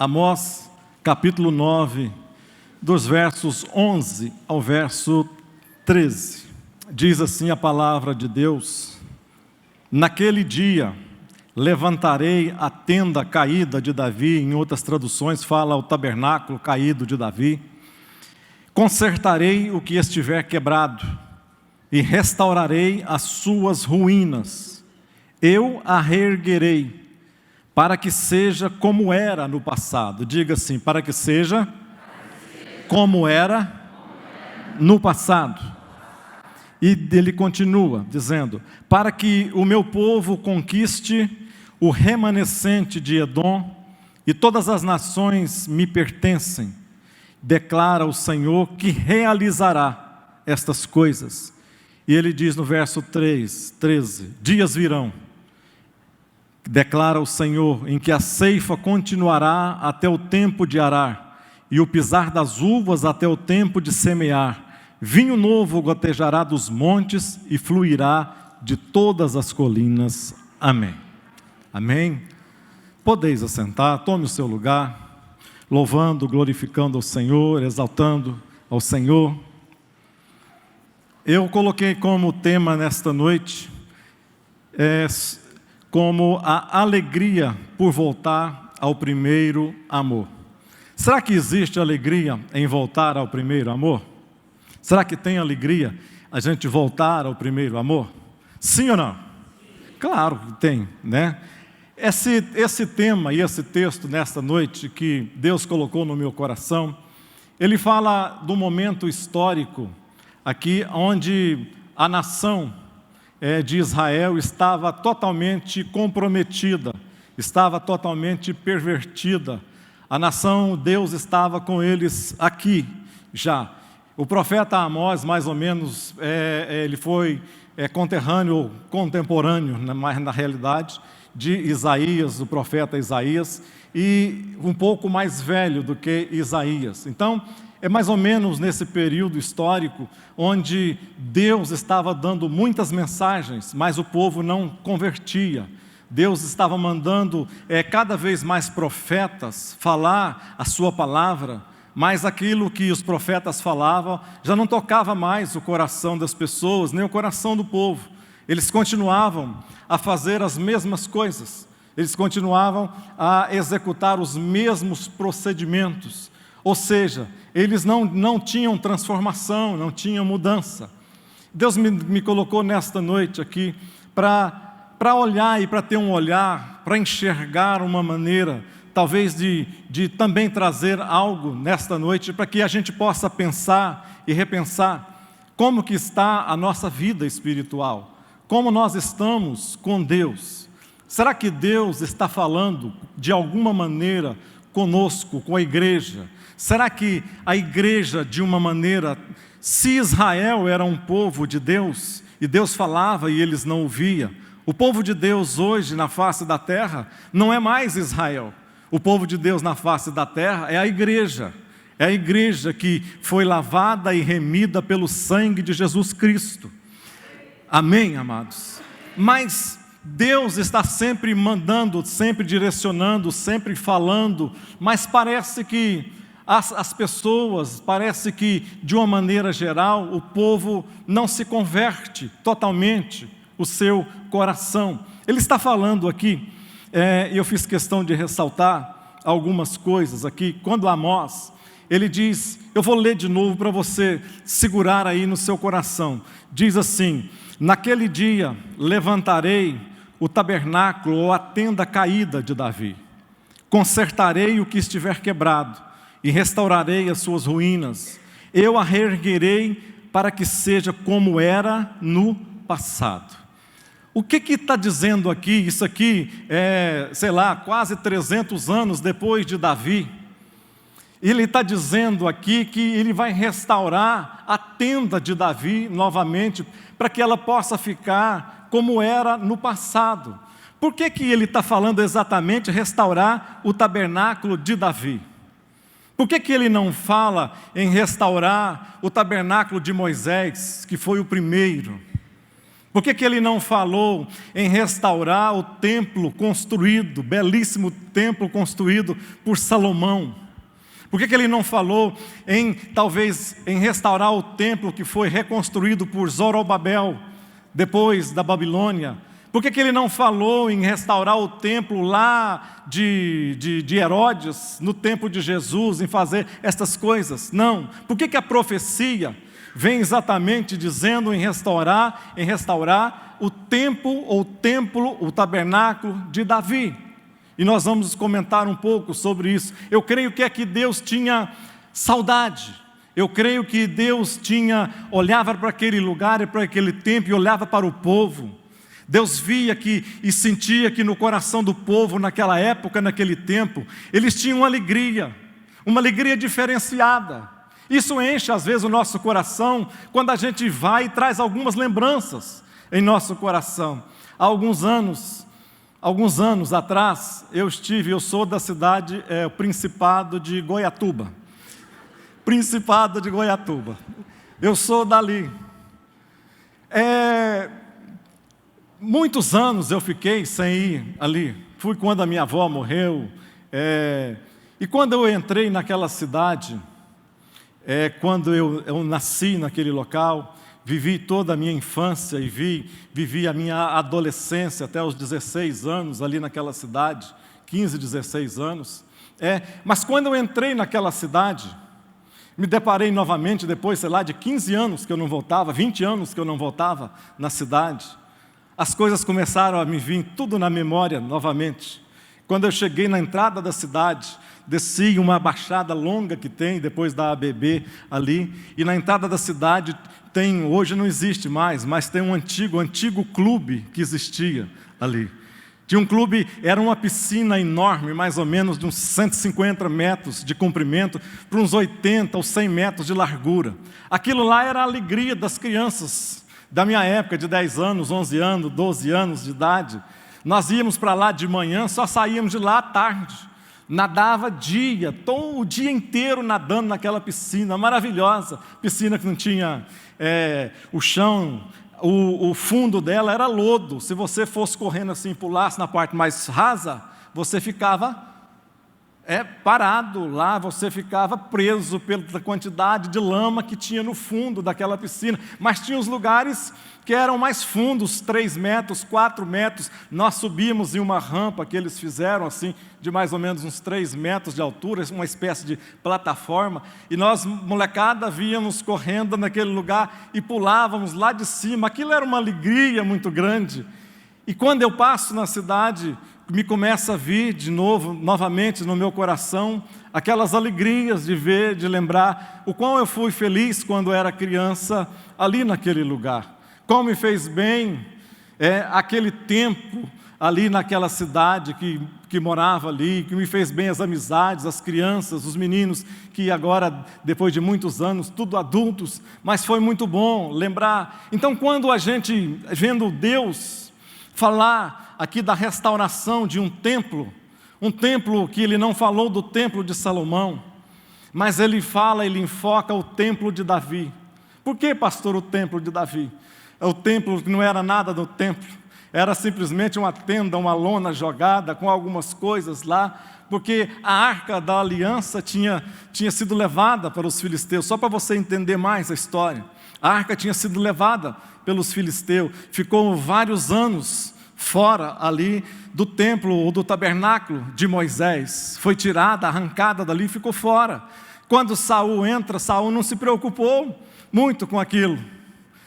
Amós, capítulo 9, dos versos 11 ao verso 13. Diz assim a palavra de Deus: naquele dia levantarei a tenda caída de Davi, em outras traduções fala o tabernáculo caído de Davi, consertarei o que estiver quebrado e restaurarei as suas ruínas, eu a reerguerei, para que seja como era no passado. Diga assim: para que seja como era no passado. E ele continua dizendo: para que o meu povo conquiste o remanescente de Edom, e todas as nações me pertencem, declara o Senhor que realizará estas coisas. E ele diz no verso 13: dias virão, declara o Senhor, em que a ceifa continuará até o tempo de arar, e o pisar das uvas até o tempo de semear. Vinho novo gotejará dos montes e fluirá de todas as colinas. Amém. Amém. Podeis assentar, tome o seu lugar, louvando, glorificando ao Senhor, exaltando ao Senhor. Eu coloquei como tema nesta noite, como a alegria por voltar ao primeiro amor. Será que existe alegria em voltar ao primeiro amor? Será que tem alegria a gente voltar ao primeiro amor? Sim ou não? Claro que tem, né? Esse tema e esse texto nesta noite que Deus colocou no meu coração, ele fala do momento histórico aqui onde a nação de Israel estava totalmente comprometida, estava totalmente pervertida. A nação, Deus estava com eles aqui já. O profeta Amós, mais ou menos, ele foi contemporâneo, mas na realidade, de Isaías, o profeta Isaías, e um pouco mais velho do que Isaías. Então, é mais ou menos nesse período histórico onde Deus estava dando muitas mensagens, mas o povo não convertia. Deus estava mandando cada vez mais profetas falar a sua palavra, mas aquilo que os profetas falavam já não tocava mais o coração das pessoas, nem o coração do povo. Eles continuavam a fazer as mesmas coisas, eles continuavam a executar os mesmos procedimentos, ou seja, eles não tinham transformação, não tinham mudança. Deus me colocou nesta noite aqui para olhar e para ter um olhar, para enxergar uma maneira, talvez de também trazer algo nesta noite, para que a gente possa pensar e repensar como que está a nossa vida espiritual, como nós estamos com Deus. Será que Deus está falando de alguma maneira conosco, com a igreja? Será que a igreja, de uma maneira, se Israel era um povo de Deus, e Deus falava e eles não ouviam, o povo de Deus hoje na face da terra não é mais Israel. O povo de Deus na face da terra é a igreja que foi lavada e remida pelo sangue de Jesus Cristo. Amém, amados? Mas Deus está sempre mandando, sempre direcionando, sempre falando, mas parece que as pessoas, parece que de uma maneira geral, o povo não se converte totalmente o seu coração. Ele está falando aqui, eu fiz questão de ressaltar algumas coisas aqui. Quando Amós, ele diz, eu vou ler de novo para você segurar aí no seu coração. Diz assim: naquele dia levantarei o tabernáculo ou a tenda caída de Davi, consertarei o que estiver quebrado e restaurarei as suas ruínas, eu a reerguerei para que seja como era no passado. O que está dizendo aqui? Isso aqui é, quase 300 anos depois de Davi. Ele está dizendo aqui que ele vai restaurar a tenda de Davi novamente, para que ela possa ficar como era no passado. Por que ele está falando exatamente restaurar o tabernáculo de Davi? Por que ele não fala em restaurar o tabernáculo de Moisés, que foi o primeiro? Por que Ele não falou em restaurar o templo construído, belíssimo templo construído por Salomão? Por que Ele não falou talvez em restaurar o templo que foi reconstruído por Zorobabel, depois da Babilônia? Por que Ele não falou em restaurar o templo lá de Herodes, no tempo de Jesus, em fazer estas coisas? Não. Por que a profecia vem exatamente dizendo em restaurar o templo, o tabernáculo de Davi? E nós vamos comentar um pouco sobre isso. Eu creio que é que Deus tinha saudade. Eu creio que Deus olhava para aquele lugar e para aquele templo e olhava para o povo. Deus via e sentia que no coração do povo, naquela época, naquele tempo, eles tinham uma alegria diferenciada. Isso enche às vezes o nosso coração, quando a gente vai e traz algumas lembranças em nosso coração. Há alguns anos atrás, eu sou da cidade, o Principado de Goiatuba. Principado de Goiatuba. Eu sou dali. Muitos anos eu fiquei sem ir ali. Fui quando a minha avó morreu. E quando eu entrei naquela cidade, quando eu nasci naquele local, vivi toda a minha infância e vivi a minha adolescência até os 16 anos ali naquela cidade, 15, 16 anos. Mas quando eu entrei naquela cidade, me deparei novamente depois, de 15 anos que eu não voltava, 20 anos que eu não voltava na cidade. As coisas começaram a me vir tudo na memória novamente. Quando eu cheguei na entrada da cidade, desci uma baixada longa que tem, depois da ABB ali, e na entrada da cidade hoje não existe mais, mas tem um antigo clube que existia ali. Tinha um clube, era uma piscina enorme, mais ou menos de uns 150 metros de comprimento, para uns 80 ou 100 metros de largura. Aquilo lá era a alegria das crianças da minha época, de 10 anos, 11 anos, 12 anos de idade. Nós íamos para lá de manhã, só saíamos de lá à tarde. Nadava todo o dia inteiro nadando naquela piscina maravilhosa, piscina que não tinha o chão, o fundo dela era lodo. Se você fosse correndo assim, pulasse na parte mais rasa, você ficava parado lá, você ficava preso pela quantidade de lama que tinha no fundo daquela piscina. Mas tinha os lugares que eram mais fundos, 3 metros, 4 metros. Nós subimos em uma rampa que eles fizeram assim, de mais ou menos uns 3 metros de altura, uma espécie de plataforma, e nós, molecada, víamos correndo naquele lugar e pulávamos lá de cima. Aquilo era uma alegria muito grande. E quando eu passo na cidade, me começa a vir novamente no meu coração, aquelas alegrias de ver, de lembrar o quão eu fui feliz quando era criança ali naquele lugar. Como me fez bem aquele tempo ali naquela cidade que morava ali, que me fez bem as amizades, as crianças, os meninos, que agora, depois de muitos anos, tudo adultos, mas foi muito bom lembrar. Então, quando a gente, vendo Deus falar aqui da restauração de um templo que Ele não falou do templo de Salomão, mas Ele enfoca o templo de Davi. Por que, pastor, o templo de Davi? O templo que não era nada do templo, era simplesmente uma tenda, uma lona jogada com algumas coisas lá, porque a arca da aliança tinha sido levada para os filisteus. Só para você entender mais a história, a arca tinha sido levada pelos filisteus, ficou vários anos fora ali do templo ou do tabernáculo de Moisés, foi tirada, arrancada dali e ficou fora. Quando Saul entra, Saul não se preocupou muito com aquilo.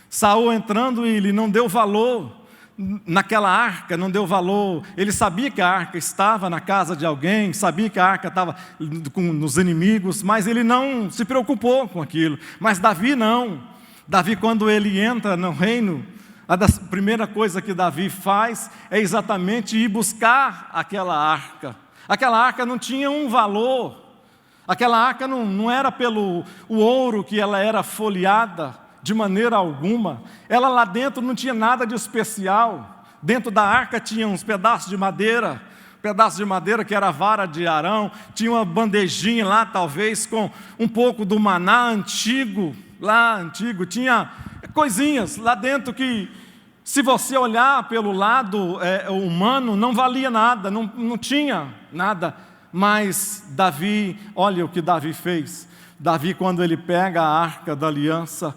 Saul entrando, ele não deu valor naquela arca, não deu valor. Ele sabia que a arca estava na casa de alguém, sabia que a arca estava nos inimigos, mas ele não se preocupou com aquilo. Mas Davi não. Davi, quando ele entra no reino, a primeira coisa que Davi faz é exatamente ir buscar aquela arca. Aquela arca não tinha um valor. Aquela arca não era pelo o ouro que ela era folheada, de maneira alguma. Ela lá dentro não tinha nada de especial. Dentro da arca tinha uns pedaços de madeira, que era a vara de Arão, tinha uma bandejinha lá, talvez, com um pouco do maná antigo, tinha coisinhas lá dentro que Se você olhar pelo lado humano, não valia nada, não tinha nada. Mas Davi, olha o que Davi fez. Davi, quando ele pega a arca da aliança,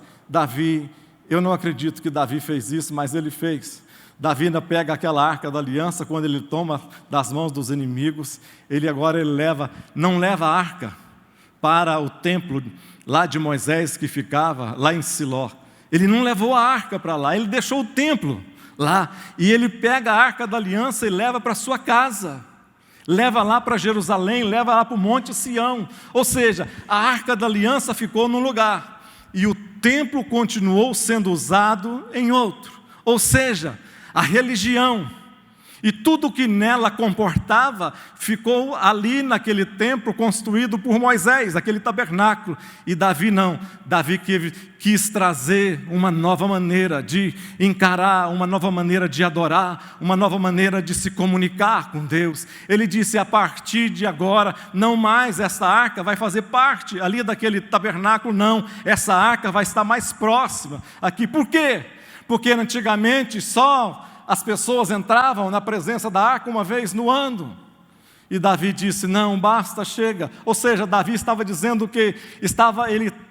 eu não acredito que Davi fez isso, mas ele fez. Davi ainda pega aquela arca da aliança, quando ele toma das mãos dos inimigos, não leva a arca para o templo lá de Moisés, que ficava lá em Siló. Ele não levou a arca para lá, ele deixou o templo lá, e ele pega a arca da aliança e leva para sua casa, leva lá para Jerusalém, leva lá para o Monte Sião. Ou seja, a arca da aliança ficou num lugar, e o templo continuou sendo usado em outro. Ou seja, a religião e tudo que nela comportava ficou ali naquele templo construído por Moisés, aquele tabernáculo. E Davi não, Davi quis trazer uma nova maneira de encarar, uma nova maneira de adorar, uma nova maneira de se comunicar com Deus. Ele disse: a partir de agora, não mais essa arca vai fazer parte ali daquele tabernáculo, não, essa arca vai estar mais próxima aqui. Por quê? Porque antigamente só as pessoas entravam na presença da arca uma vez no ano. E Davi disse: não, basta, chega. Ou seja, Davi estava dizendo que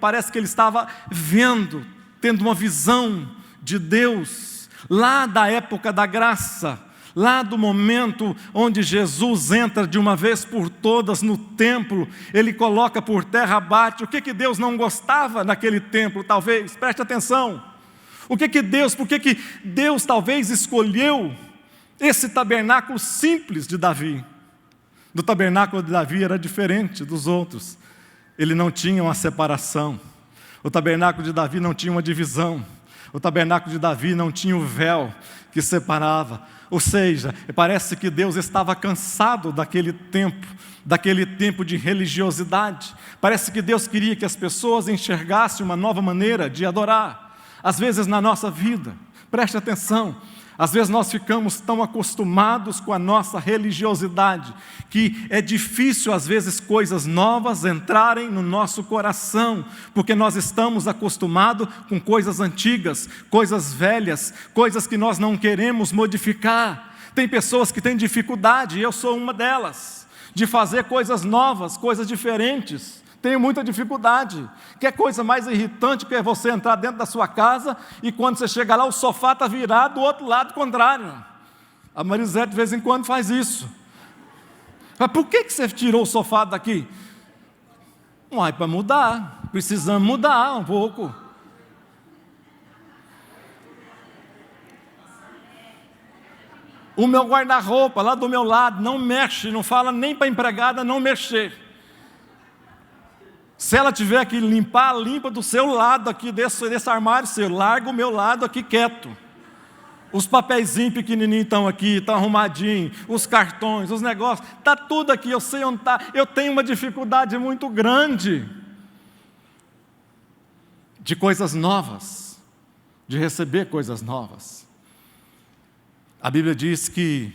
parece que ele estava vendo, tendo uma visão de Deus, lá da época da graça, lá do momento onde Jesus entra de uma vez por todas no templo, ele coloca por terra abaixo. O que Deus não gostava naquele templo, talvez? Preste atenção. Por que Deus talvez escolheu esse tabernáculo simples de Davi? O tabernáculo de Davi era diferente dos outros. Ele não tinha uma separação. O tabernáculo de Davi não tinha uma divisão. O tabernáculo de Davi não tinha o véu que separava. Ou seja, parece que Deus estava cansado daquele tempo de religiosidade. Parece que Deus queria que as pessoas enxergassem uma nova maneira de adorar. Às vezes na nossa vida, preste atenção, às vezes nós ficamos tão acostumados com a nossa religiosidade, que é difícil às vezes coisas novas entrarem no nosso coração, porque nós estamos acostumados com coisas antigas, coisas velhas, coisas que nós não queremos modificar. Tem pessoas que têm dificuldade, e eu sou uma delas, de fazer coisas novas, coisas diferentes. Tenho muita dificuldade. Que coisa mais irritante que é você entrar dentro da sua casa e quando você chega lá o sofá está virado do outro lado contrário. A Marisete de vez em quando faz isso. Mas por que você tirou o sofá daqui? Para mudar. Precisamos mudar um pouco. O meu guarda-roupa lá do meu lado não mexe, não fala nem para a empregada não mexer. Se ela tiver que limpar, limpa do seu lado aqui, desse armário seu, larga o meu lado aqui quieto. Os papeizinhos pequenininhos estão aqui, estão arrumadinhos, os cartões, os negócios, está tudo aqui, eu sei onde está. Eu tenho uma dificuldade muito grande de coisas novas, de receber coisas novas. A Bíblia diz que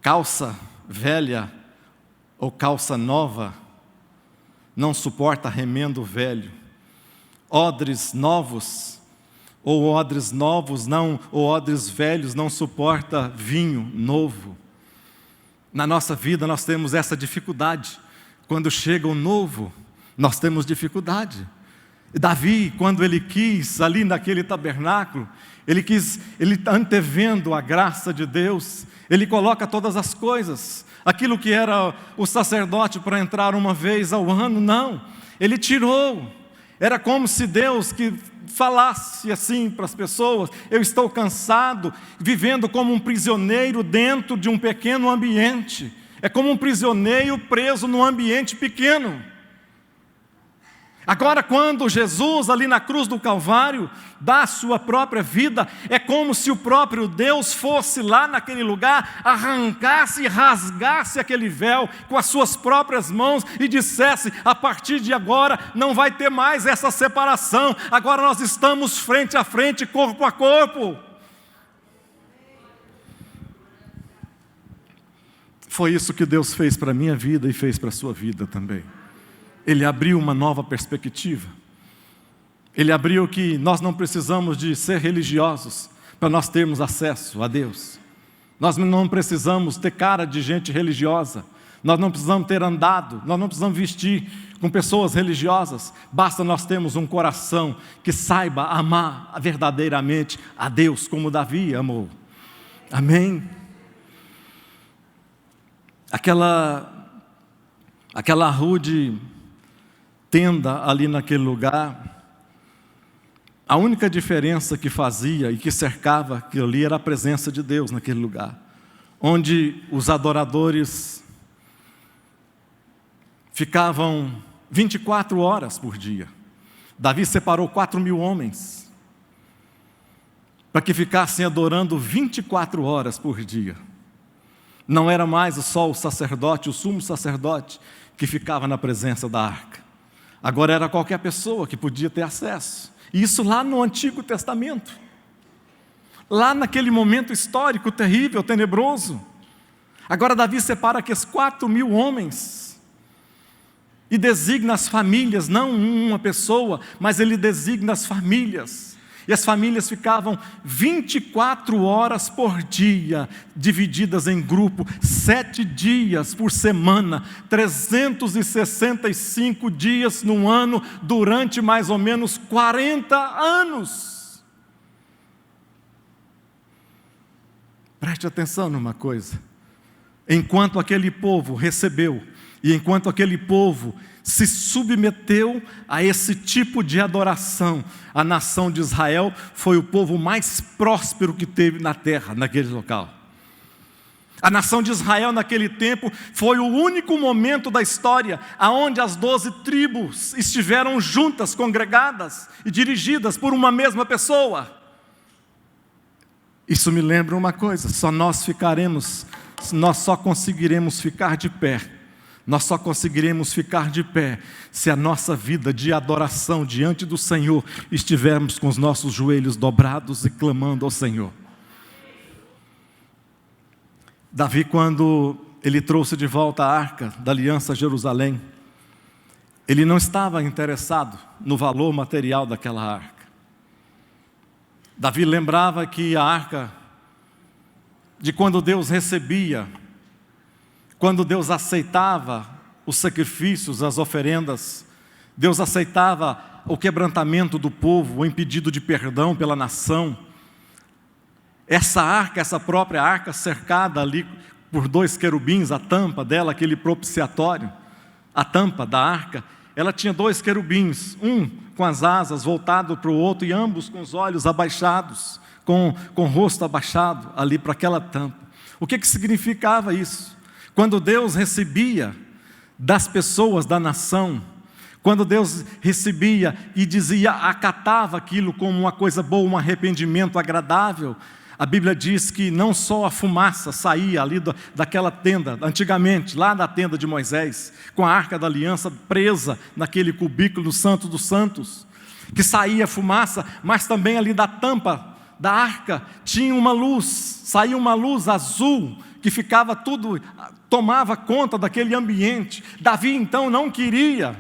calça velha ou calça nova não suporta remendo velho. Odres novos ou odres velhos não suporta vinho novo. Na nossa vida nós temos essa dificuldade. Quando chega o novo, nós temos dificuldade. E Davi, quando ele quis, ali naquele tabernáculo, ele antevendo a graça de Deus, ele coloca todas as coisas. Aquilo que era o sacerdote para entrar uma vez ao ano, não, ele tirou. Era como se Deus que falasse assim para as pessoas: eu estou cansado, vivendo como um prisioneiro dentro de um pequeno ambiente. É como um prisioneiro preso num ambiente pequeno. Agora, quando Jesus, ali na cruz do Calvário, dá a sua própria vida, é como se o próprio Deus fosse lá naquele lugar, arrancasse e rasgasse aquele véu com as suas próprias mãos e dissesse: a partir de agora não vai ter mais essa separação, agora nós estamos frente a frente, corpo a corpo. Foi isso que Deus fez para a minha vida e fez para a sua vida também. Ele abriu uma nova perspectiva. Ele abriu que nós não precisamos de ser religiosos para nós termos acesso a Deus. Nós não precisamos ter cara de gente religiosa. Nós não precisamos ter andado, nós não precisamos vestir com pessoas religiosas. Basta nós termos um coração que saiba amar verdadeiramente a Deus como Davi amou. Amém? Aquela rude tenda ali naquele lugar, a única diferença que fazia e que cercava aquilo ali era a presença de Deus naquele lugar, onde os adoradores ficavam 24 horas por dia. Davi separou 4.000 homens para que ficassem adorando 24 horas por dia. Não era mais só o sacerdote, o sumo sacerdote, que ficava na presença da arca. Agora era qualquer pessoa que podia ter acesso. Isso lá no Antigo Testamento. Lá naquele momento histórico terrível, tenebroso. Agora Davi separa aqueles 4.000 homens e designa as famílias, não uma pessoa, mas ele designa as famílias. E as famílias ficavam 24 horas por dia, divididas em grupo, 7 dias por semana, 365 dias no ano, durante mais ou menos 40 anos. Preste atenção numa coisa. Enquanto aquele povo recebeu, e enquanto aquele povo se submeteu a esse tipo de adoração, a nação de Israel foi o povo mais próspero que teve na terra, naquele local. A nação de Israel naquele tempo foi o único momento da história onde as 12 tribos estiveram juntas, congregadas e dirigidas por uma mesma pessoa. Isso me lembra uma coisa: nós só conseguiremos ficar de pé. Nós só conseguiremos ficar de pé se a nossa vida de adoração diante do Senhor estivermos com os nossos joelhos dobrados e clamando ao Senhor. Davi, quando ele trouxe de volta a arca da aliança a Jerusalém, ele não estava interessado no valor material daquela arca. Davi lembrava que a arca, de quando Deus recebia, quando Deus aceitava os sacrifícios, as oferendas, Deus aceitava o quebrantamento do povo, o pedido de perdão pela nação. Essa própria arca, cercada ali por 2 querubins, a tampa dela, aquele propiciatório, a tampa da arca, ela tinha 2 querubins, um com as asas voltado para o outro, e ambos com os olhos abaixados, com o rosto abaixado ali para aquela tampa. O que significava isso? Quando Deus recebia das pessoas da nação, quando Deus recebia e dizia, acatava aquilo como uma coisa boa, um arrependimento agradável, a Bíblia diz que não só a fumaça saía ali daquela tenda, antigamente, lá na tenda de Moisés, com a arca da aliança presa naquele cubículo do Santo dos Santos, que saía fumaça, mas também ali da tampa da arca tinha uma luz, saía uma luz azul, que ficava tomava conta daquele ambiente. Davi então não queria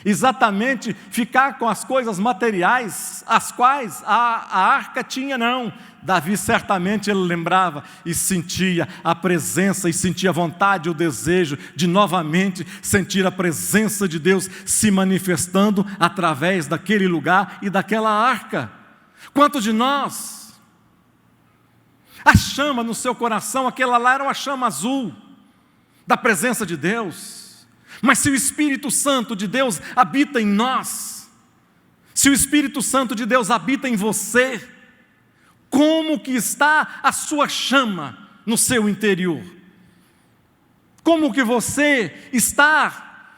exatamente ficar com as coisas materiais, as quais a arca tinha, não. Davi certamente ele lembrava e sentia a presença, e sentia a vontade, o desejo de novamente sentir a presença de Deus se manifestando através daquele lugar e daquela arca. Quantos de nós, a chama no seu coração, aquela lá era uma chama azul, da presença de Deus. Mas se o Espírito Santo de Deus habita em nós, se o Espírito Santo de Deus habita em você, como que está a sua chama no seu interior? Como que você está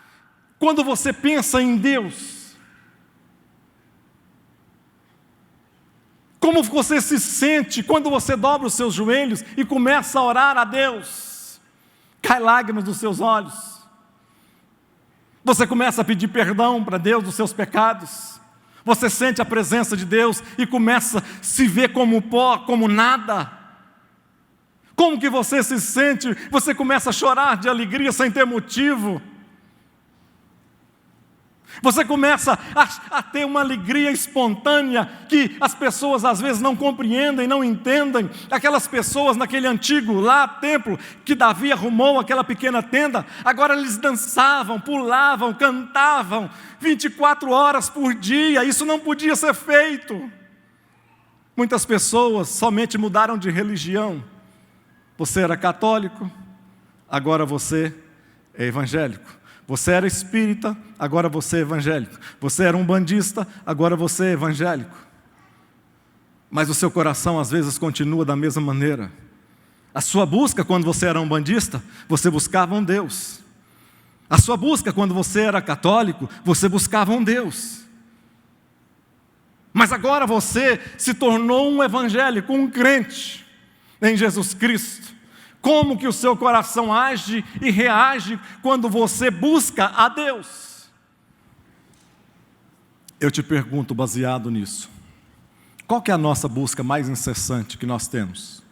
quando você pensa em Deus? Como você se sente quando você dobra os seus joelhos e começa a orar a Deus? Cai lágrimas dos seus olhos. Você começa a pedir perdão para Deus dos seus pecados. Você sente a presença de Deus e começa a se ver como pó, como nada. Como que você se sente? Você começa a chorar de alegria sem ter motivo. Você começa a ter uma alegria espontânea que as pessoas às vezes não compreendem, não entendem. Aquelas pessoas naquele antigo lá, templo, que Davi arrumou aquela pequena tenda, agora eles dançavam, pulavam, cantavam 24 horas por dia. Isso não podia ser feito. Muitas pessoas somente mudaram de religião. Você era católico, agora você é evangélico. Você era espírita, agora você é evangélico. Você era um bandista, agora você é evangélico. Mas o seu coração às vezes continua da mesma maneira. A sua busca quando você era um bandista, você buscava um Deus. A sua busca quando você era católico, você buscava um Deus. Mas agora você se tornou um evangélico, um crente em Jesus Cristo. Como que o seu coração age e reage quando você busca a Deus? Eu te pergunto, baseado nisso, qual que é a nossa busca mais incessante que nós temos?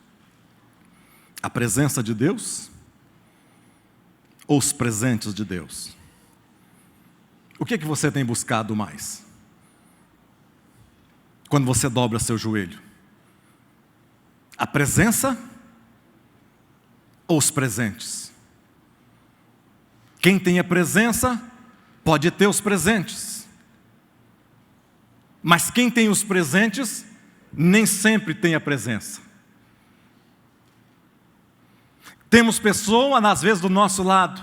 A presença de Deus? Ou os presentes de Deus? O que você tem buscado mais? Quando você dobra seu joelho? A presença ou os presentes? Quem tem a presença pode ter os presentes, mas quem tem os presentes nem sempre tem a presença. Temos pessoas às vezes do nosso lado,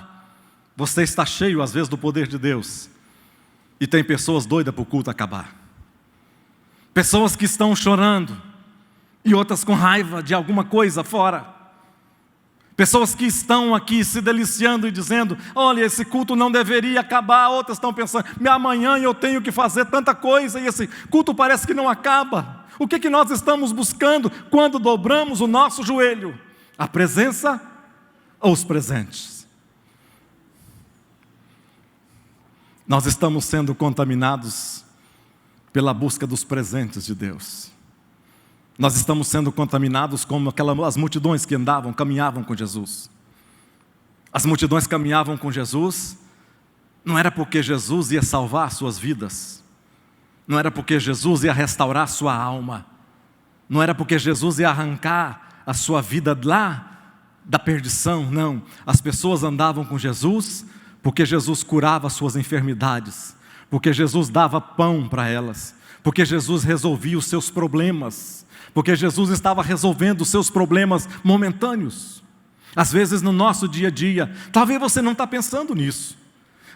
você está cheio às vezes do poder de Deus, e tem pessoas doidas para o culto acabar, pessoas que estão chorando e outras com raiva de alguma coisa fora. Pessoas que estão aqui se deliciando e dizendo, olha, esse culto não deveria acabar. Outras estão pensando, amanhã eu tenho que fazer tanta coisa e esse culto parece que não acaba. O que nós estamos buscando quando dobramos o nosso joelho? A presença ou os presentes? Nós estamos sendo contaminados pela busca dos presentes de Deus. Nós estamos sendo contaminados como as multidões que caminhavam com Jesus. As multidões caminhavam com Jesus, não era porque Jesus ia salvar suas vidas, não era porque Jesus ia restaurar sua alma, não era porque Jesus ia arrancar a sua vida lá da perdição, não. As pessoas andavam com Jesus porque Jesus curava suas enfermidades, porque Jesus dava pão para elas, porque Jesus resolvia os seus problemas, porque Jesus estava resolvendo os seus problemas momentâneos. Às vezes no nosso dia a dia, talvez você não está pensando nisso,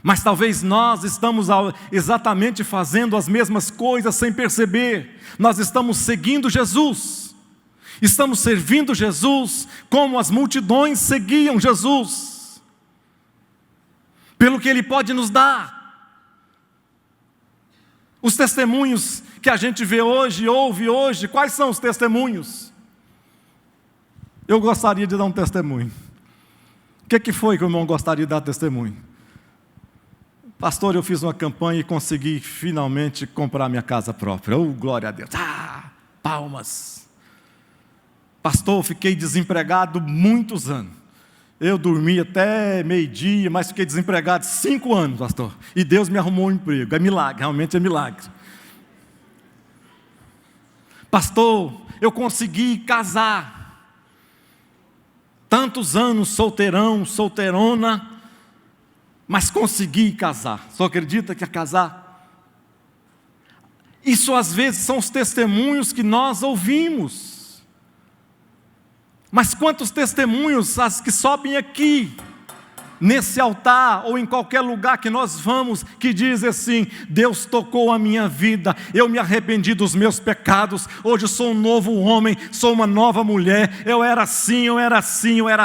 mas talvez nós estamos exatamente fazendo as mesmas coisas sem perceber. Nós estamos seguindo Jesus, estamos servindo Jesus como as multidões seguiam Jesus, pelo que Ele pode nos dar. Os testemunhos que a gente vê hoje, ouve hoje, quais são os testemunhos? Eu gostaria de dar um testemunho. O que foi que o irmão gostaria de dar testemunho? Pastor, eu fiz uma campanha e consegui finalmente comprar minha casa própria. Oh, glória a Deus. Palmas. Pastor, fiquei desempregado muitos anos. Eu dormi até meio-dia, mas fiquei desempregado 5 anos, pastor. E Deus me arrumou um emprego. É milagre, realmente é milagre. Pastor, eu consegui casar. Tantos anos solteirão, solteirona, mas consegui casar. Só acredita que ia casar? Isso às vezes são os testemunhos que nós ouvimos. Mas quantos testemunhos as que sobem aqui, nesse altar ou em qualquer lugar que nós vamos, que diz assim: Deus tocou a minha vida, eu me arrependi dos meus pecados, hoje eu sou um novo homem, sou uma nova mulher, eu era assim, eu era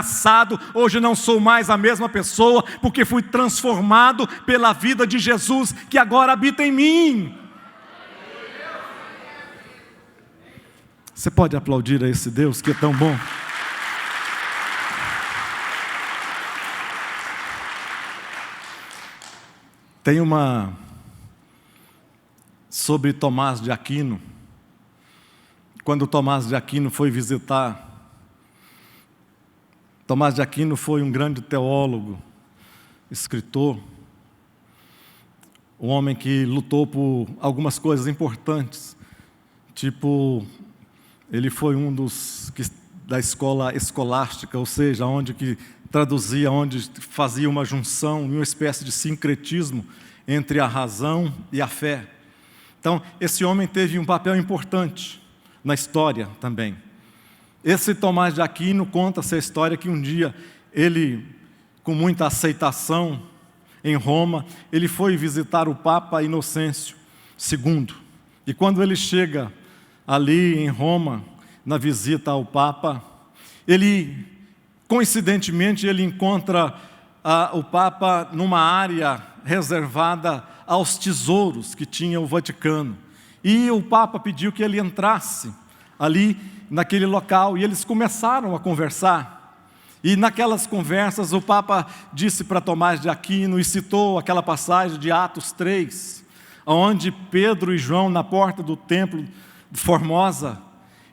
assado, hoje não sou mais a mesma pessoa, porque fui transformado pela vida de Jesus, que agora habita em mim. Você pode aplaudir a esse Deus que é tão bom? Tem uma sobre Tomás de Aquino. Quando Tomás de Aquino foi visitar, Tomás de Aquino foi um grande teólogo, escritor, um homem que lutou por algumas coisas importantes, tipo, ele foi um da escola escolástica, ou seja, onde que traduzia, onde fazia uma junção, uma espécie de sincretismo entre a razão e a fé. Então, esse homem teve um papel importante na história também. Esse Tomás de Aquino conta essa história que um dia ele, com muita aceitação em Roma, ele foi visitar o Papa Inocêncio II. E quando ele chega ali em Roma, na visita ao Papa, coincidentemente, ele encontra o Papa numa área reservada aos tesouros que tinha o Vaticano. E o Papa pediu que ele entrasse ali naquele local, e eles começaram a conversar. E naquelas conversas o Papa disse para Tomás de Aquino, e citou aquela passagem de Atos 3, onde Pedro e João, na porta do templo de Formosa,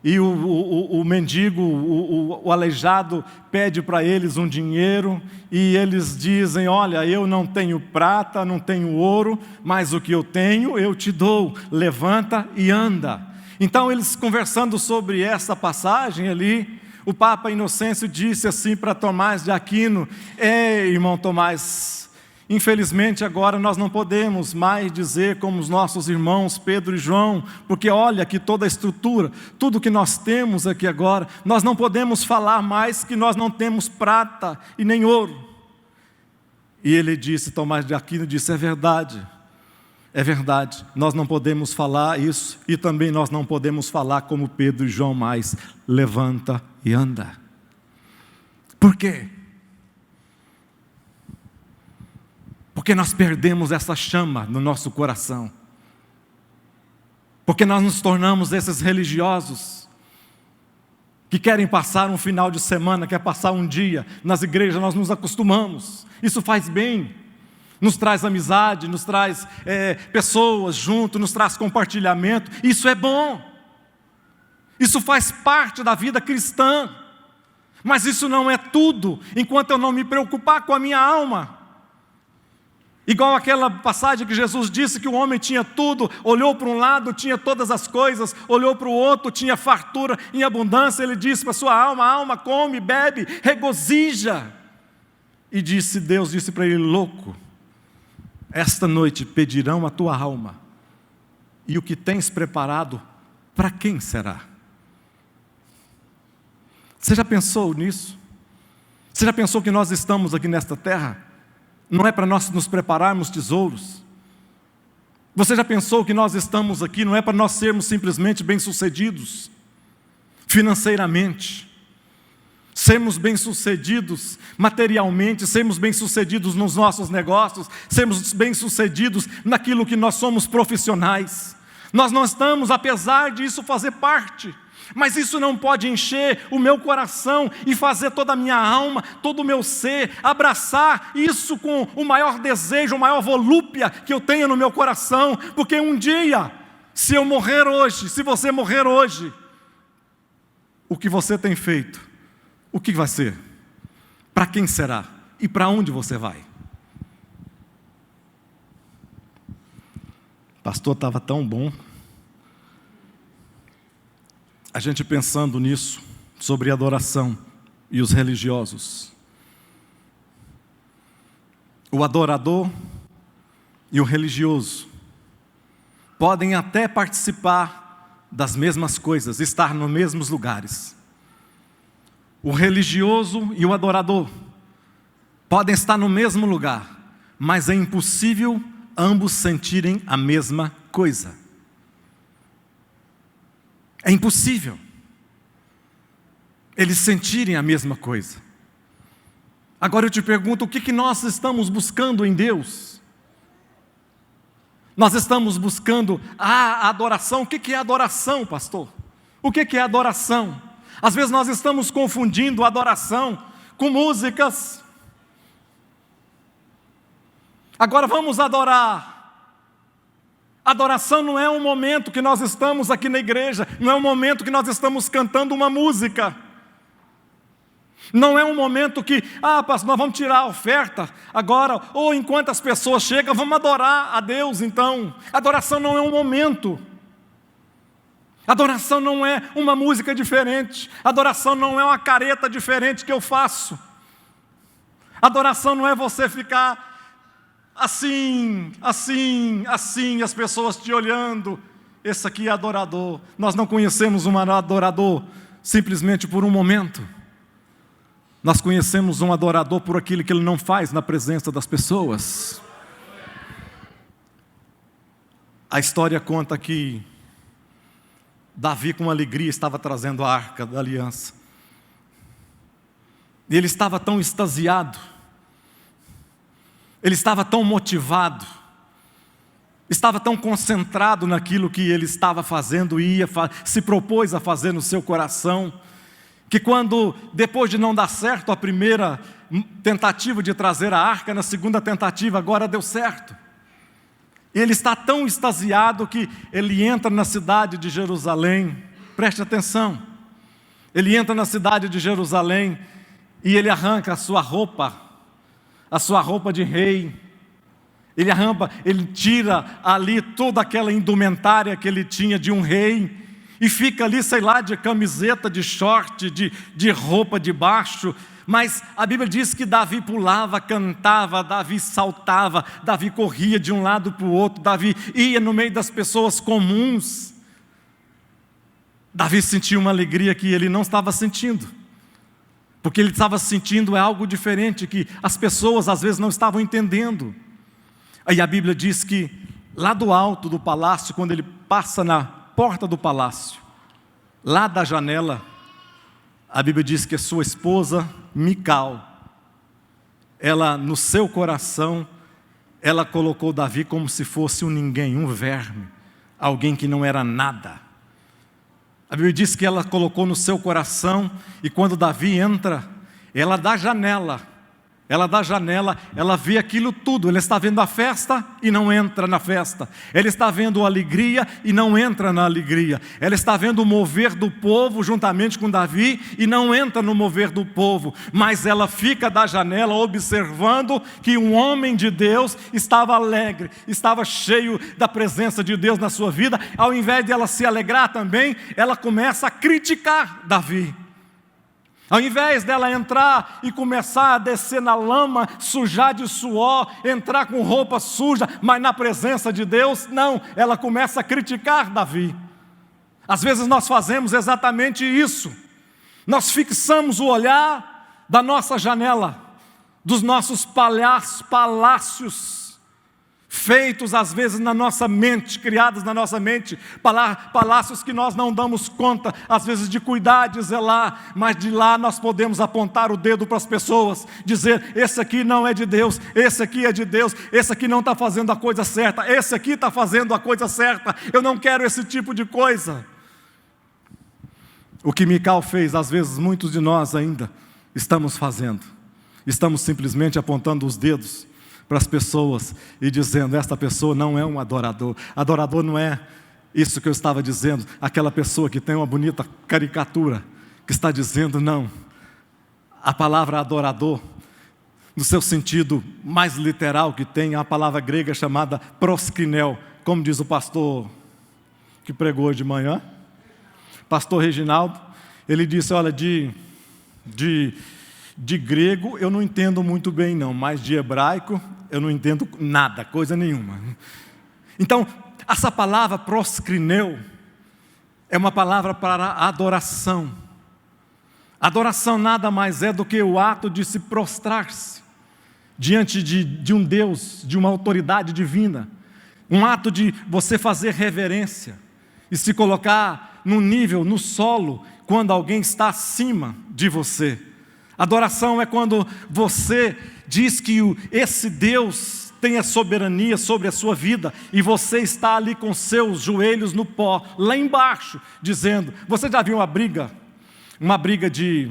e o mendigo, o aleijado, pede para eles um dinheiro, e eles dizem, olha, eu não tenho prata, não tenho ouro, mas o que eu tenho eu te dou, levanta e anda. Então eles conversando sobre essa passagem ali, o Papa Inocêncio disse assim para Tomás de Aquino, irmão Tomás, infelizmente agora nós não podemos mais dizer como os nossos irmãos Pedro e João, porque olha aqui toda a estrutura, tudo que nós temos aqui agora, nós não podemos falar mais que nós não temos prata e nem ouro. E ele disse, Tomás de Aquino disse, é verdade, nós não podemos falar isso, e também nós não podemos falar como Pedro e João mais, levanta e anda. Por quê? Porque nós perdemos essa chama no nosso coração. Porque nós nos tornamos esses religiosos que querem passar um final de semana, quer passar um dia nas igrejas, nós nos acostumamos. Isso faz bem, nos traz amizade, nos traz pessoas junto, nos traz compartilhamento. Isso é bom. Isso faz parte da vida cristã. Mas isso não é tudo, enquanto eu não me preocupar com a minha alma. Igual aquela passagem que Jesus disse que o homem tinha tudo, olhou para um lado, tinha todas as coisas, olhou para o outro, tinha fartura em abundância. Ele disse para a sua alma, alma, come, bebe, regozija. E Deus disse para ele, louco, esta noite pedirão a tua alma, e o que tens preparado, para quem será? Você já pensou nisso? Você já pensou que nós estamos aqui nesta terra? Não é para nós nos prepararmos tesouros? Você já pensou que nós estamos aqui, não é para nós sermos simplesmente bem-sucedidos financeiramente, sermos bem-sucedidos materialmente, sermos bem-sucedidos nos nossos negócios, sermos bem-sucedidos naquilo que nós somos profissionais. Nós não estamos, apesar disso fazer parte, mas isso não pode encher o meu coração e fazer toda a minha alma, todo o meu ser, abraçar isso com o maior desejo, a maior volúpia que eu tenho no meu coração, porque um dia, se eu morrer hoje, se você morrer hoje, o que você tem feito, o que vai ser? Para quem será? E para onde você vai? Pastor, estava tão bom. A gente pensando nisso, sobre adoração e os religiosos. O adorador e o religioso podem até participar das mesmas coisas, estar nos mesmos lugares. O religioso e o adorador podem estar no mesmo lugar, mas é impossível ambos sentirem a mesma coisa. É impossível eles sentirem a mesma coisa. Agora eu te pergunto, o que nós estamos buscando em Deus? Nós estamos buscando a adoração. O que é adoração, pastor? O que é adoração? Às vezes nós estamos confundindo adoração com músicas. Agora vamos adorar. Adoração não é um momento que nós estamos aqui na igreja, não é um momento que nós estamos cantando uma música. Não é um momento que, pastor, nós vamos tirar a oferta agora, ou enquanto as pessoas chegam, vamos adorar a Deus então. Adoração não é um momento. Adoração não é uma música diferente. Adoração não é uma careta diferente que eu faço. Adoração não é você ficar assim, as pessoas te olhando. Esse aqui é adorador. Nós não conhecemos um adorador simplesmente por um momento. Nós conhecemos um adorador por aquilo que ele não faz na presença das pessoas. A história conta que Davi, com alegria, estava trazendo a arca da aliança. E ele estava tão extasiado, ele estava tão motivado, estava tão concentrado naquilo que ele estava fazendo e se propôs a fazer no seu coração, que quando, depois de não dar certo a primeira tentativa de trazer a arca, na segunda tentativa agora deu certo. Ele está tão extasiado que ele entra na cidade de Jerusalém, preste atenção, ele entra na cidade de Jerusalém e ele arranca a sua roupa de rei, ele tira ali toda aquela indumentária que ele tinha de um rei, e fica ali, sei lá, de camiseta, de short, de roupa de baixo. Mas a Bíblia diz que Davi pulava, cantava, Davi saltava, Davi corria de um lado para o outro, Davi ia no meio das pessoas comuns. Davi sentia uma alegria que ele não estava sentindo, porque ele estava sentindo algo diferente, que as pessoas às vezes não estavam entendendo. Aí a Bíblia diz que lá do alto do palácio, quando ele passa na porta do palácio, lá da janela, a Bíblia diz que a sua esposa, Mical, ela no seu coração, ela colocou Davi como se fosse um ninguém, um verme, alguém que não era nada. A Bíblia diz que ela colocou no seu coração, e quando Davi entra, ela da janela, ela vê aquilo tudo. Ela está vendo a festa e não entra na festa. Ela está vendo a alegria e não entra na alegria. Ela está vendo o mover do povo juntamente com Davi e não entra no mover do povo. Mas ela fica da janela observando que um homem de Deus estava alegre, estava cheio da presença de Deus na sua vida. Ao invés de ela se alegrar também, ela começa a criticar Davi. Ao invés dela entrar e começar a descer na lama, sujar de suor, entrar com roupa suja, mas na presença de Deus, não, ela começa a criticar Davi. Às vezes nós fazemos exatamente isso. Nós fixamos o olhar da nossa janela, dos nossos palácios, feitos às vezes na nossa mente, criados na nossa mente, palácios que nós não damos conta, às vezes, de cuidar, de zelar, mas de lá nós podemos apontar o dedo para as pessoas, dizer: esse aqui não é de Deus, esse aqui é de Deus, esse aqui não está fazendo a coisa certa, esse aqui está fazendo a coisa certa, eu não quero esse tipo de coisa. O que Mical fez, às vezes muitos de nós ainda estamos fazendo, estamos simplesmente apontando os dedos para as pessoas e dizendo: esta pessoa não é um adorador. Adorador não é isso que eu estava dizendo, aquela pessoa que tem uma bonita caricatura, que está dizendo não. A palavra adorador, no seu sentido mais literal que tem, é a palavra grega chamada proskinel, como diz o pastor que pregou hoje de manhã, pastor Reginaldo. Ele disse: olha, de grego eu não entendo muito bem não, mas de hebraico eu não entendo nada, coisa nenhuma. Então, essa palavra proskineu é uma palavra para adoração. Adoração nada mais é do que o ato de se prostrar-se diante de um Deus, de uma autoridade divina. Um ato de você fazer reverência e se colocar no nível, no solo, quando alguém está acima de você. Adoração é quando você diz que esse Deus tem a soberania sobre a sua vida e você está ali com seus joelhos no pó, lá embaixo, dizendo... Você já viu uma briga de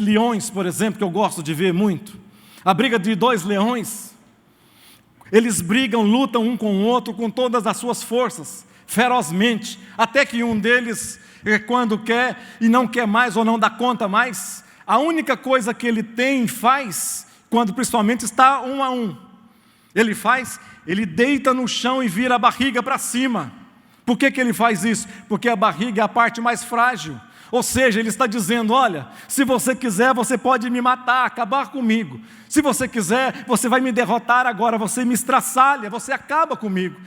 leões, por exemplo, que eu gosto de ver muito? A briga de dois leões. Eles brigam, lutam um com o outro com todas as suas forças. ferozmente, até que um deles, quando quer e não quer mais ou não dá conta mais, a única coisa que ele tem e faz, quando principalmente está 1 a 1, ele deita no chão e vira a barriga para cima. Por que ele faz isso? Porque a barriga é a parte mais frágil. Ou seja, ele está dizendo, olha, se você quiser, você pode me matar, acabar comigo. Se você quiser, você vai me derrotar agora, você me estraçalha, você acaba comigo.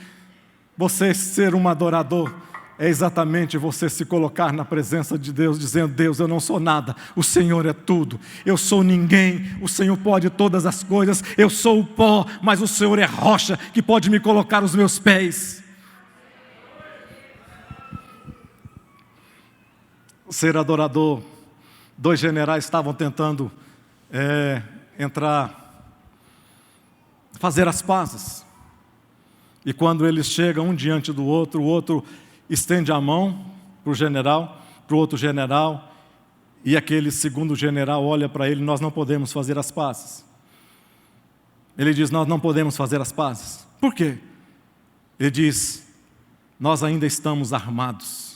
Você ser um adorador é exatamente você se colocar na presença de Deus, dizendo, Deus, eu não sou nada, o Senhor é tudo, eu sou ninguém, o Senhor pode todas as coisas, eu sou o pó, mas o Senhor é rocha, que pode me colocar os meus pés. Ser adorador, 2 generais estavam tentando fazer as pazes, e quando eles chegam um diante do outro, o outro estende a mão para o general, para o outro general, e aquele segundo general olha para ele, nós não podemos fazer as pazes. Ele diz, nós não podemos fazer as pazes. Por quê? Ele diz, nós ainda estamos armados.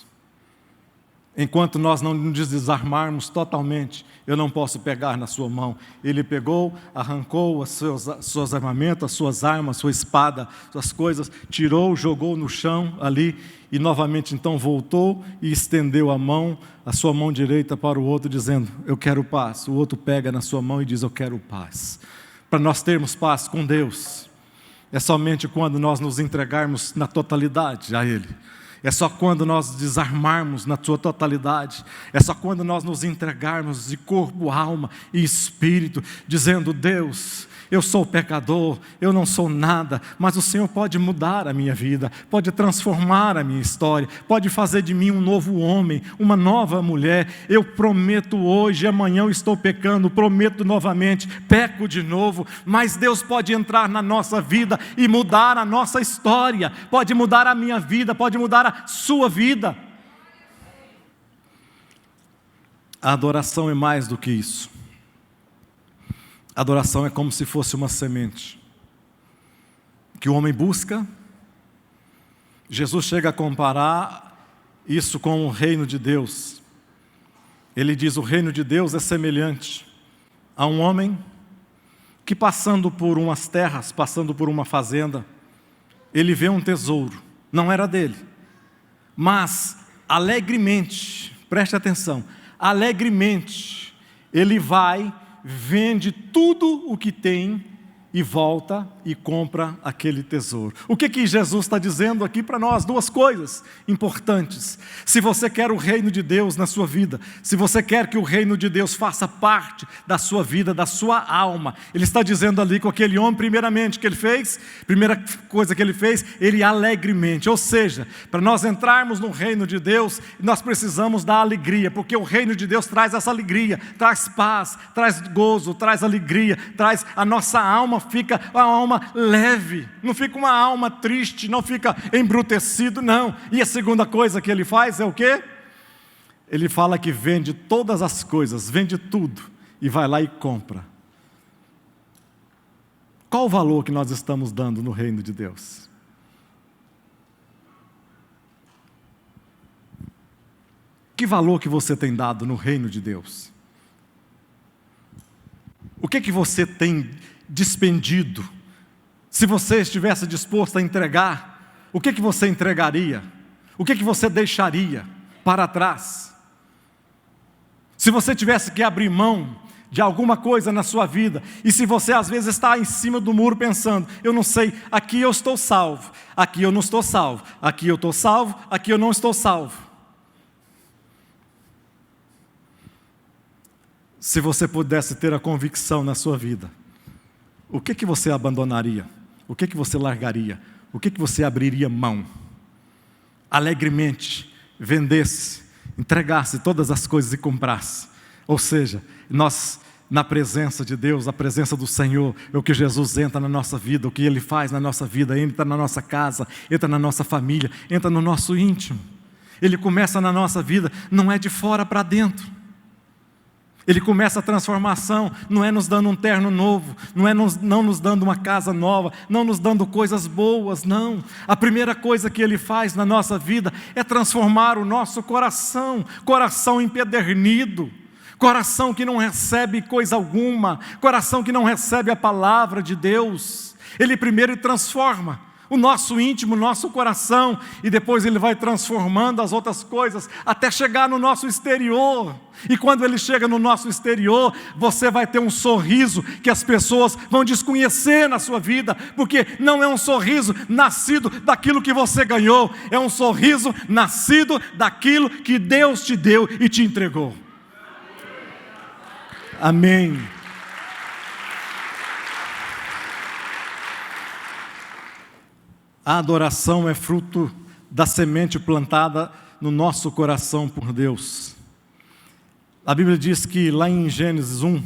Enquanto nós não nos desarmarmos totalmente, eu não posso pegar na sua mão. Ele pegou, arrancou os seus armamentos, as suas armas, sua espada, suas coisas, tirou, jogou no chão ali, e novamente então voltou e estendeu a sua mão direita para o outro, dizendo, eu quero paz. O outro pega na sua mão e diz, eu quero paz. Para nós termos paz com Deus, é somente quando nós nos entregarmos na totalidade a Ele. É só quando nós desarmarmos na sua totalidade, é só quando nós nos entregarmos de corpo, alma e espírito, dizendo, Deus, eu sou pecador, eu não sou nada, mas o Senhor pode mudar a minha vida, pode transformar a minha história, pode fazer de mim um novo homem, uma nova mulher. Eu prometo hoje, amanhã eu estou pecando, prometo novamente, peco de novo, mas Deus pode entrar na nossa vida e mudar a nossa história, pode mudar a minha vida, pode mudar a sua vida. A adoração é mais do que isso. A adoração é como se fosse uma semente que o homem busca. Jesus chega a comparar isso com o reino de Deus. Ele diz, o reino de Deus é semelhante a um homem que passando por umas terras, passando por uma fazenda, ele vê um tesouro, não era dele, mas alegremente, preste atenção, alegremente, ele vai, vende tudo o que tem e volta e compra aquele tesouro. O que Jesus está dizendo aqui para nós? 2 coisas importantes. Se você quer o reino de Deus na sua vida, se você quer que o reino de Deus faça parte da sua vida, da sua alma, Ele está dizendo ali com aquele homem, primeiramente, que ele fez, primeira coisa que ele fez, ele alegremente, ou seja, para nós entrarmos no reino de Deus, nós precisamos da alegria, porque o reino de Deus traz essa alegria, traz paz, traz gozo, traz alegria, traz a nossa alma, fica uma alma leve, não fica uma alma triste, não fica embrutecido, não. E a segunda coisa que ele faz é o quê? Ele fala que vende todas as coisas, vende tudo e vai lá e compra. Qual o valor que nós estamos dando no reino de Deus? Que valor que você tem dado no reino de Deus? O que você tem despendido? Se você estivesse disposto a entregar, o que você entregaria? O que você deixaria para trás? Se você tivesse que abrir mão de alguma coisa na sua vida, e se você às vezes está em cima do muro pensando, eu não sei, aqui eu estou salvo, aqui eu não estou salvo, aqui eu estou salvo, aqui eu não estou salvo. Se você pudesse ter a convicção na sua vida, o que você abandonaria? O que você largaria? O que você abriria mão? Alegremente vendesse, entregasse todas as coisas e comprasse. Ou seja, nós, na presença de Deus, a presença do Senhor, é o que Jesus entra na nossa vida, o que Ele faz na nossa vida, entra na nossa casa, entra na nossa família, entra no nosso íntimo. Ele começa na nossa vida, não é de fora para dentro. Ele começa a transformação, não é nos dando um terno novo, não nos dando uma casa nova, não nos dando coisas boas, não. A primeira coisa que Ele faz na nossa vida é transformar o nosso coração, coração empedernido, coração que não recebe coisa alguma, coração que não recebe a palavra de Deus. Ele primeiro transforma o nosso íntimo, o nosso coração, e depois Ele vai transformando as outras coisas, até chegar no nosso exterior. E quando Ele chega no nosso exterior, você vai ter um sorriso que as pessoas vão desconhecer na sua vida, porque não é um sorriso nascido daquilo que você ganhou, é um sorriso nascido daquilo que Deus te deu e te entregou. Amém. A adoração é fruto da semente plantada no nosso coração por Deus. A Bíblia diz que lá em Gênesis 1,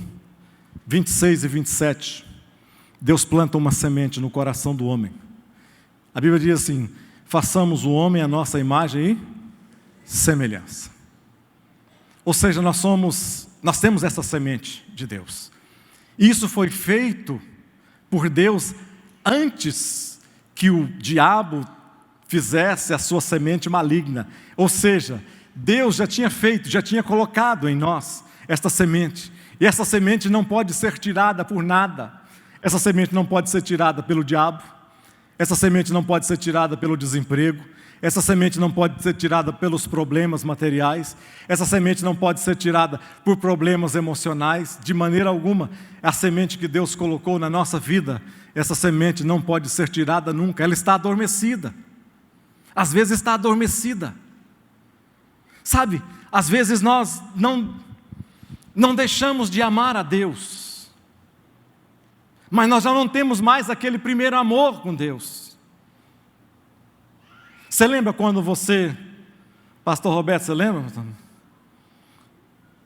26 e 27, Deus planta uma semente no coração do homem. A Bíblia diz assim: façamos o homem à nossa imagem e semelhança. Ou seja, nós temos essa semente de Deus. Isso foi feito por Deus antes que o diabo fizesse a sua semente maligna. Ou seja, Deus já tinha colocado em nós esta semente. E essa semente não pode ser tirada por nada. Essa semente não pode ser tirada pelo diabo. Essa semente não pode ser tirada pelo desemprego. Essa semente não pode ser tirada pelos problemas materiais. Essa semente não pode ser tirada por problemas emocionais, de maneira alguma. A semente que Deus colocou na nossa vida, essa semente não pode ser tirada nunca. Ela está adormecida. Às vezes está adormecida. Sabe, às vezes nós não deixamos de amar a Deus, mas nós já não temos mais aquele primeiro amor com Deus. Você lembra quando pastor Roberto, você lembra?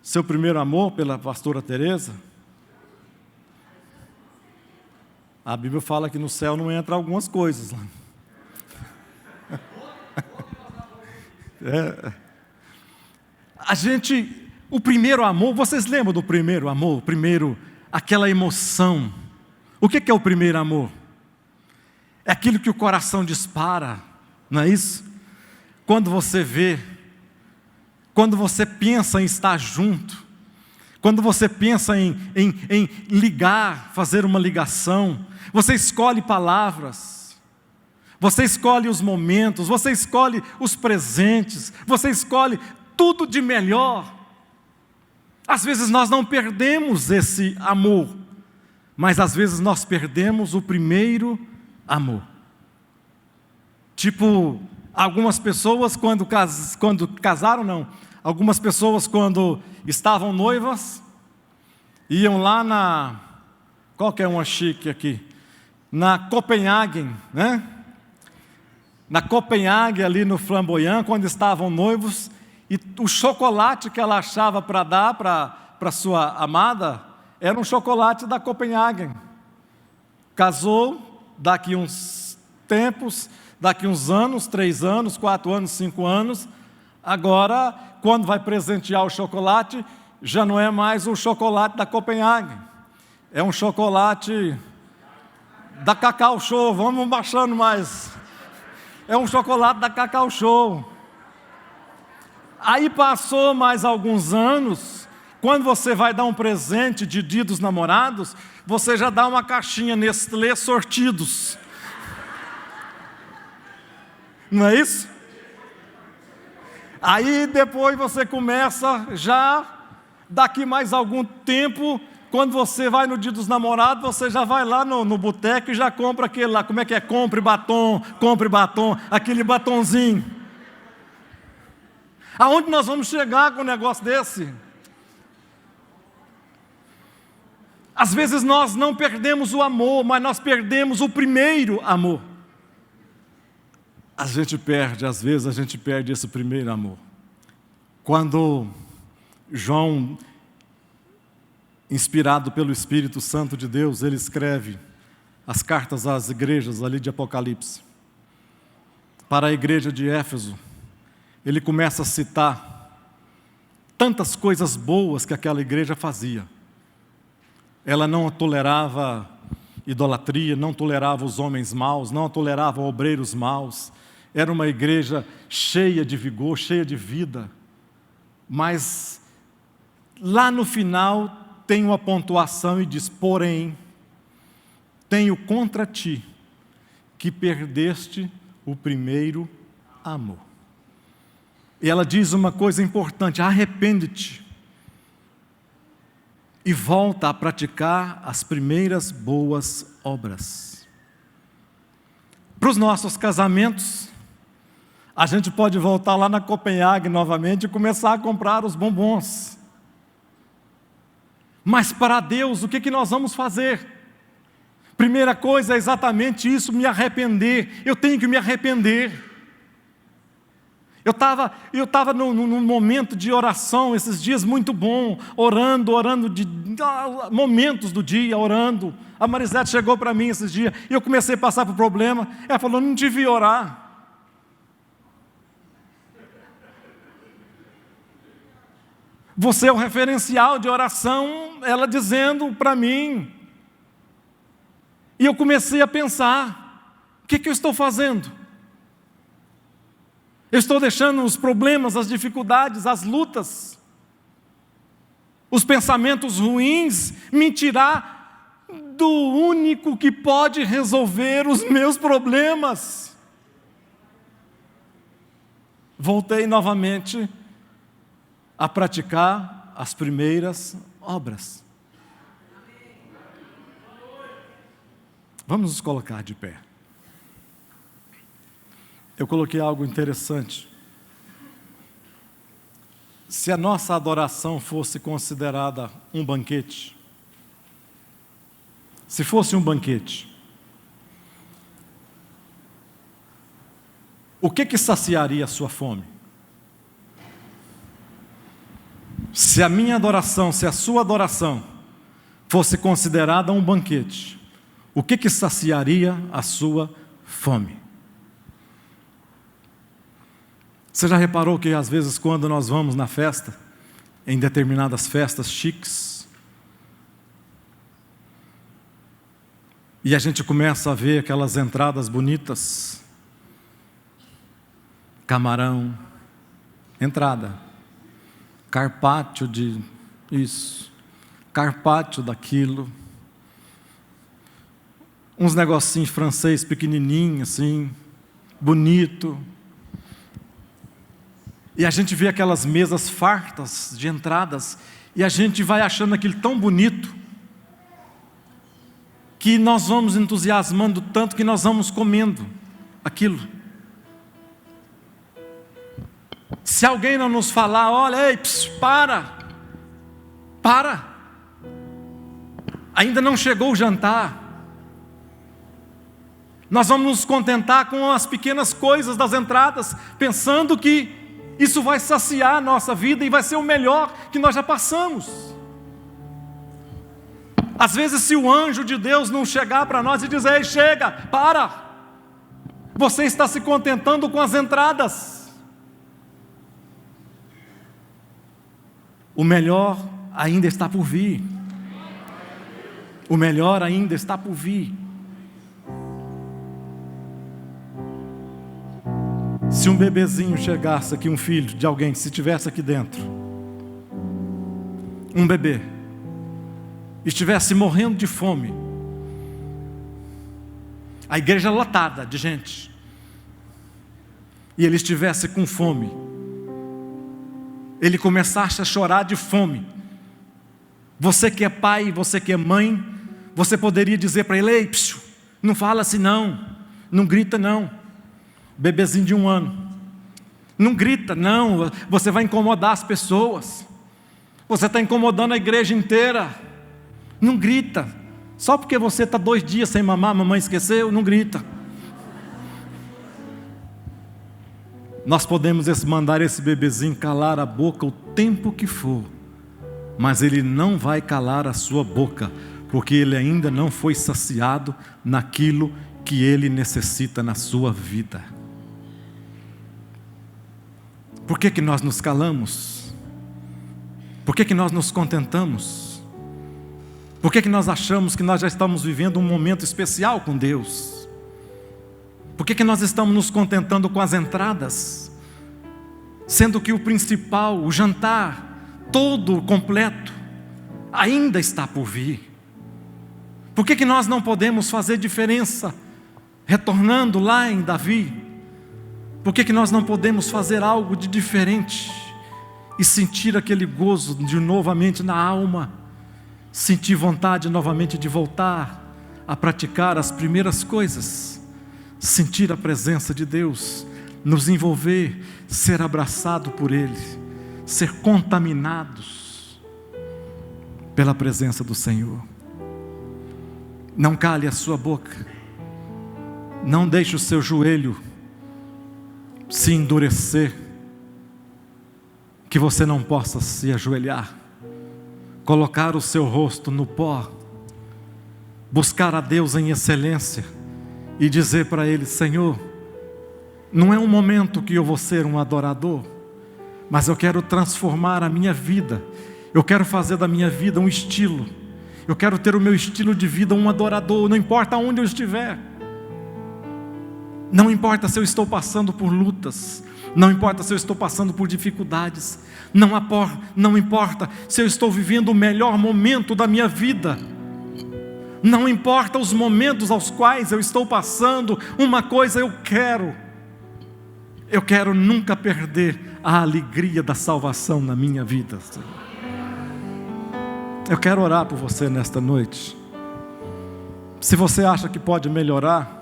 Seu primeiro amor pela pastora Teresa? A Bíblia fala que no céu não entra algumas coisas lá. O primeiro amor, vocês lembram do primeiro amor? Aquela emoção. O que é o primeiro amor? É aquilo que o coração dispara, não é isso? Quando você vê, quando você pensa em estar junto, quando você pensa em ligar, fazer uma ligação, você escolhe palavras, você escolhe os momentos, você escolhe os presentes, você escolhe tudo de melhor. Às vezes nós não perdemos esse amor, mas às vezes nós perdemos o primeiro amor. Tipo, algumas pessoas quando casaram, algumas pessoas quando estavam noivas, iam lá qual que é uma chique aqui? Na Copenhague, né? Na Copenhague, ali no Flamboyant, quando estavam noivos, e o chocolate que ela achava para dar para sua amada, era um chocolate da Copenhague. Casou, daqui uns tempos, daqui uns anos, 3 anos, 4 anos, 5 anos, agora, quando vai presentear o chocolate, já não é mais o chocolate da Copenhague, é um chocolate da Cacau Show, vamos baixando mais, é um chocolate da Cacau Show. Aí passou mais alguns anos, quando você vai dar um presente de Dia dos Namorados, você já dá uma caixinha Nestlé Sortidos. Não é isso? Aí depois você começa já, daqui mais algum tempo, quando você vai no Dia dos Namorados, você já vai lá no boteco e já compra aquele lá, como é que é? Compre batom, aquele batonzinho. Aonde nós vamos chegar com um negócio desse? Às vezes nós não perdemos o amor, mas nós perdemos o primeiro amor. Às vezes a gente perde esse primeiro amor. Quando João, inspirado pelo Espírito Santo de Deus, ele escreve as cartas às igrejas ali de Apocalipse. Para a igreja de Éfeso, ele começa a citar tantas coisas boas que aquela igreja fazia. Ela não tolerava idolatria, não tolerava os homens maus, não tolerava obreiros maus. Era uma igreja cheia de vigor, cheia de vida. Mas lá no final tem uma pontuação e diz: porém, tenho contra ti que perdeste o primeiro amor. E ela diz uma coisa importante: arrepende-te e volta a praticar as primeiras boas obras. Para os nossos casamentos, a gente pode voltar lá na Copenhague novamente e começar a comprar os bombons. Mas para Deus, o que nós vamos fazer? Primeira coisa é exatamente isso, me arrepender. Eu tenho que me arrepender. Eu estava num momento de oração esses dias muito bom, orando de momentos do dia, orando. A Marisete chegou para mim esses dias e eu comecei a passar por problema. Ela falou: não devia orar. Você é o referencial de oração, ela dizendo para mim. E eu comecei a pensar: o que eu estou fazendo? Eu estou deixando os problemas, as dificuldades, as lutas, os pensamentos ruins me tirar do único que pode resolver os meus problemas. Voltei novamente a praticar as primeiras obras. Vamos nos colocar de pé. Eu coloquei algo interessante. Se a nossa adoração fosse considerada um banquete, se fosse um banquete, o que saciaria a sua fome? Se a minha adoração, se a sua adoração fosse considerada um banquete, o que saciaria a sua fome? Você já reparou que às vezes quando nós vamos na festa, em determinadas festas chiques, e a gente começa a ver aquelas entradas bonitas, camarão, entrada, carpaccio de isso, carpaccio daquilo, uns negocinhos francês pequenininho assim, bonito. E a gente vê aquelas mesas fartas de entradas, e a gente vai achando aquilo tão bonito, que nós vamos entusiasmando tanto que nós vamos comendo aquilo. Se alguém não nos falar: olha, ei, para, ainda não chegou o jantar, nós vamos nos contentar com as pequenas coisas das entradas, pensando que isso vai saciar a nossa vida e vai ser o melhor que nós já passamos. Às vezes, se o anjo de Deus não chegar para nós e dizer: ei, chega, para, você está se contentando com as entradas. O melhor ainda está por vir. O melhor ainda está por vir. Se um bebezinho chegasse aqui, um filho de alguém, se estivesse aqui dentro, um bebê, estivesse morrendo de fome, a igreja lotada de gente, e ele estivesse com fome, ele começasse a chorar de fome, você que é pai, você que é mãe, você poderia dizer para ele: ei, não fala assim não grita não. Bebezinho de 1 ano, não grita não, você vai incomodar as pessoas, você está incomodando a igreja inteira. Não grita, só porque você está 2 dias sem mamar, a mamãe esqueceu, não grita. Nós podemos mandar esse bebezinho calar a boca o tempo que for, mas ele não vai calar a sua boca, porque ele ainda não foi saciado naquilo que ele necessita na sua vida. Por que nós nos calamos? Por que nós nos contentamos? Por que nós achamos que nós já estamos vivendo um momento especial com Deus? Por que nós estamos nos contentando com as entradas, sendo que o principal, o jantar, todo completo, ainda está por vir? Por que nós não podemos fazer diferença, retornando lá em Davi? Por que nós não podemos fazer algo de diferente e sentir aquele gozo de novamente na alma, sentir vontade novamente de voltar a praticar as primeiras coisas, sentir a presença de Deus, nos envolver, ser abraçado por Ele, ser contaminados pela presença do Senhor? Não cale a sua boca, não deixe o seu joelho se endurecer, que você não possa se ajoelhar, colocar o seu rosto no pó, buscar a Deus em excelência e dizer para Ele: Senhor, não é um momento que eu vou ser um adorador, mas eu quero transformar a minha vida, eu quero fazer da minha vida um estilo, eu quero ter o meu estilo de vida um adorador, não importa onde eu estiver. Não importa se eu estou passando por lutas, não importa se eu estou passando por dificuldades, não importa se eu estou vivendo o melhor momento da minha vida, não importa os momentos aos quais eu estou passando, uma coisa eu quero nunca perder a alegria da salvação na minha vida. Eu quero orar por você nesta noite. Se você acha que pode melhorar,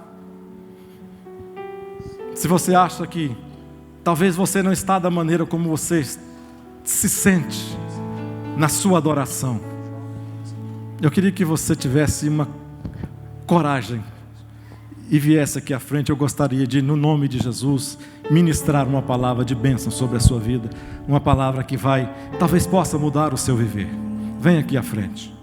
se você acha que talvez você não está da maneira como você se sente na sua adoração, eu queria que você tivesse uma coragem e viesse aqui à frente. Eu gostaria de, no nome de Jesus, ministrar uma palavra de bênção sobre a sua vida, uma palavra que talvez possa mudar o seu viver. Venha aqui à frente.